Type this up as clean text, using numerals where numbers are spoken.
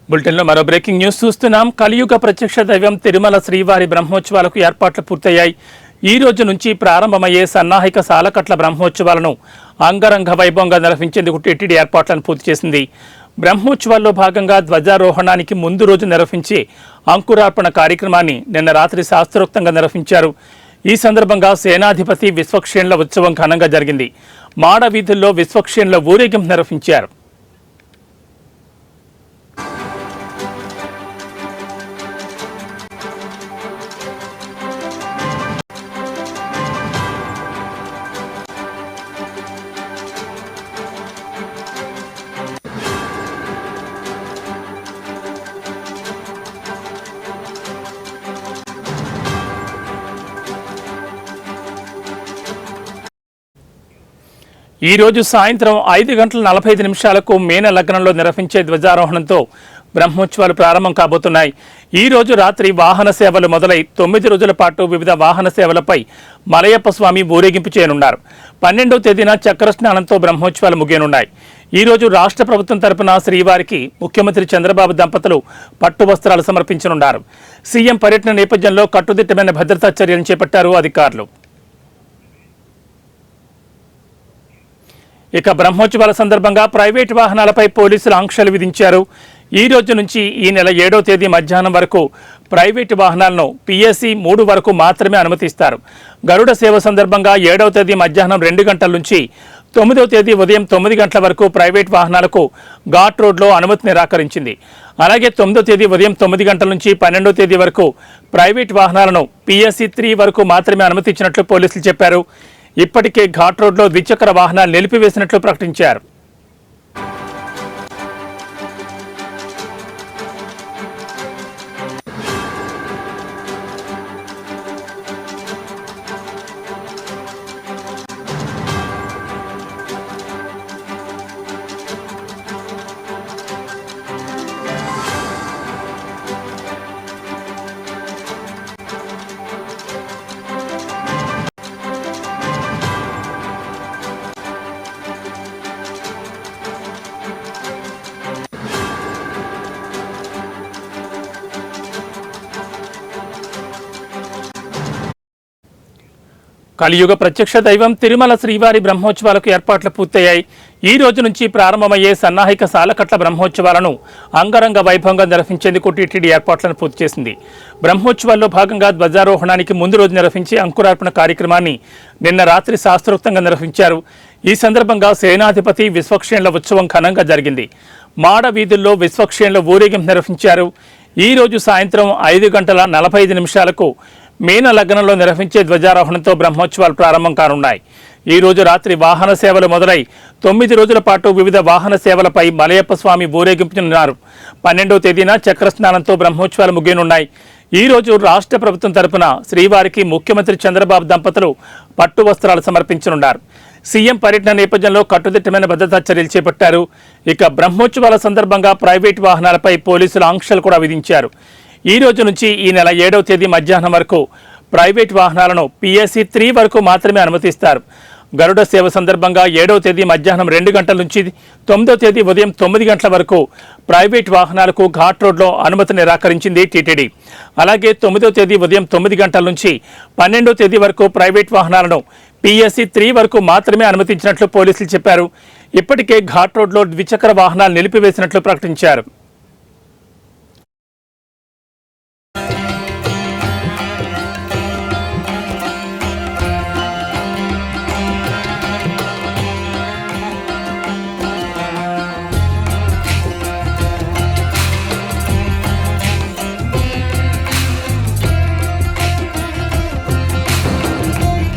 బులెటిన్లో మరో breaking news చూస్తున్నాం. కలియుగ ప్రత్యక్ష దైవం తిరుమల శ్రీవారి బ్రహ్మోత్సవాలకు ఏర్పాట్లు పూర్తయ్యాయి. ఈ రోజు నుంచి ప్రారంభమయ్యే సన్నాహిక సాలకట్ల బ్రహ్మోత్సవాలను అంగరంగ వైభవంగా నిర్వహించేందుకు టీటీడీ ఏర్పాట్లను పూర్తి చేసింది. బ్రహ్మోత్సవాల్లో భాగంగా ధ్వజారోహణానికి ముందు రోజు నిర్వహించే అంకురార్పణ కార్యక్రమాన్ని నిన్న రాత్రి శాస్త్రోక్తంగా నిర్వహించారు. ఈ సందర్భంగా సేనాధిపతి విశ్వక్షేణుల ఉత్సవం ఘనంగా జరిగింది. మాడ వీధుల్లో విశ్వక్షేణుల ఊరేగింపు నిర్వహించారు. ఈ రోజు సాయంత్రం 5:45 మీన లగ్నంలో నిర్వహించే ధ్వజారోహణంతో బ్రహ్మోత్సవాలు ప్రారంభం కాబోతున్నాయి. ఈ రోజు రాత్రి వాహన సేవలు మొదలై 9 రోజుల పాటు వివిధ వాహన సేవలపై మలయప్ప స్వామి ఊరేగింపు చేయనున్నారు. 12వ తేదీన చక్ర స్నానంతో బ్రహ్మోత్సవాలు ముగియనున్నాయి. ఈ రోజు రాష్ట్ర ప్రభుత్వం తరపున శ్రీవారికి ముఖ్యమంత్రి చంద్రబాబు దంపతులు పట్టు వస్త్రాలు సమర్పించనున్నారు. సీఎం పర్యటన నేపథ్యంలో కట్టుదిట్టమైన భద్రతా చర్యలు చేపట్టారు అధికారులు. ఇక బ్రహ్మోత్సవాల సందర్భంగా ప్రైవేటు వాహనాలపై పోలీసులు ఆంక్షలు విధించారు. ఈ రోజు నుంచి ఈ నెల 7వ తేదీ మధ్యాహ్నం వరకు ప్రైవేటు వాహనాలను PSE 3 వరకు మాత్రమే అనుమతిస్తారు. గరుడ సేవ సందర్భంగా 7వ తేదీ మధ్యాహ్నం 2 గంటల నుంచి 9వ తేదీ ఉదయం 9 గంటల వరకు ప్రైవేటు వాహనాలకు ఘాట్ రోడ్లో అనుమతి నిరాకరించింది. అలాగే 9వ తేదీ ఉదయం 9 గంటల నుంచి 12వ తేదీ వరకు ప్రైవేటు వాహనాలను PSE 3 వరకు మాత్రమే అనుమతించినట్లు పోలీసులు చెప్పారు. ఇప్పటికే ఘాట్ రోడ్లో ద్విచక్ర వాహనాలు నిలిపివేసినట్లు ప్రకటించారు. కలియుగ ప్రత్యక్ష దైవం తిరుమల శ్రీవారి బ్రహ్మోత్సవాలకు ఏర్పాట్లు పూర్తయ్యాయి. ఈ రోజు నుంచి ప్రారంభమయ్యే సన్నాహిక సాలకట్ల బ్రహ్మోత్సవాలను అంగరంగ వైభవంగా నిర్వహించేందుకు టీటీడీ ఏర్పాట్లను పూర్తి చేసింది. బ్రహ్మోత్సవాల్లో భాగంగా ధ్వజారోహణానికి ముందు రోజు నిర్వహించే అంకురార్పణ కార్యక్రమాన్ని నిన్న రాత్రి శాస్త్రోక్తంగా నిర్వహించారు. ఈ సందర్భంగా సేనాధిపతి విశ్వక్షేణుల ఉత్సవం ఘనంగా జరిగింది. మాడ వీధుల్లో విశ్వక్షేణుల ఊరేగింపు నిర్వహించారు. ఈ రోజు సాయంత్రం 5:45 మీన లగ్నంలో నిర్వహించే ధ్వజారోహణంతో బ్రహ్మోత్సవాలు ప్రారంభం కానున్నాయి. ఈ రోజు రాత్రి వాహన సేవలు మొదలై 9 రోజుల పాటు వివిధ వాహన సేవలపై మలయప్ప స్వామి ఊరేగింపునున్నారు. 12వ తేదీన చక్ర స్నానంతో బ్రహ్మోత్సవాలు ముగియనున్నాయి. ఈ రోజు రాష్ట్ర ప్రభుత్వం తరపున శ్రీవారికి ముఖ్యమంత్రి చంద్రబాబు దంపతులు పట్టు వస్త్రాలు సమర్పించనున్నారు. సీఎం పర్యటన నేపథ్యంలో కట్టుదిట్టమైన భద్రతా చర్యలు చేపట్టారు. ఇక బ్రహ్మోత్సవాల సందర్భంగా ప్రైవేటు వాహనాలపై పోలీసులు ఆంక్షలు కూడా విధించారు. ఈ రోజు నుంచి ఈ నెల 7వ తేదీ మధ్యాహ్నం వరకు ప్రైవేటు వాహనాలను PSE 3 వరకు మాత్రమే అనుమతిస్తారు. గరుడ సేవ సందర్భంగా 7వ తేదీ మధ్యాహ్నం 2 గంటల నుంచి 9వ తేదీ ఉదయం 9 గంటల వరకు ప్రైవేటు వాహనాలకు ఘాట్ రోడ్లో అనుమతి నిరాకరించింది టీటీడీ. అలాగే 9వ తేదీ ఉదయం 9 గంటల నుంచి 12వ తేదీ వరకు ప్రైవేటు వాహనాలను PSE 3 వరకు మాత్రమే అనుమతించినట్లు పోలీసులు చెప్పారు. ఇప్పటికే ఘాట్ రోడ్లో ద్విచక్ర వాహనాలు నిలిపివేసినట్లు ప్రకటించారు.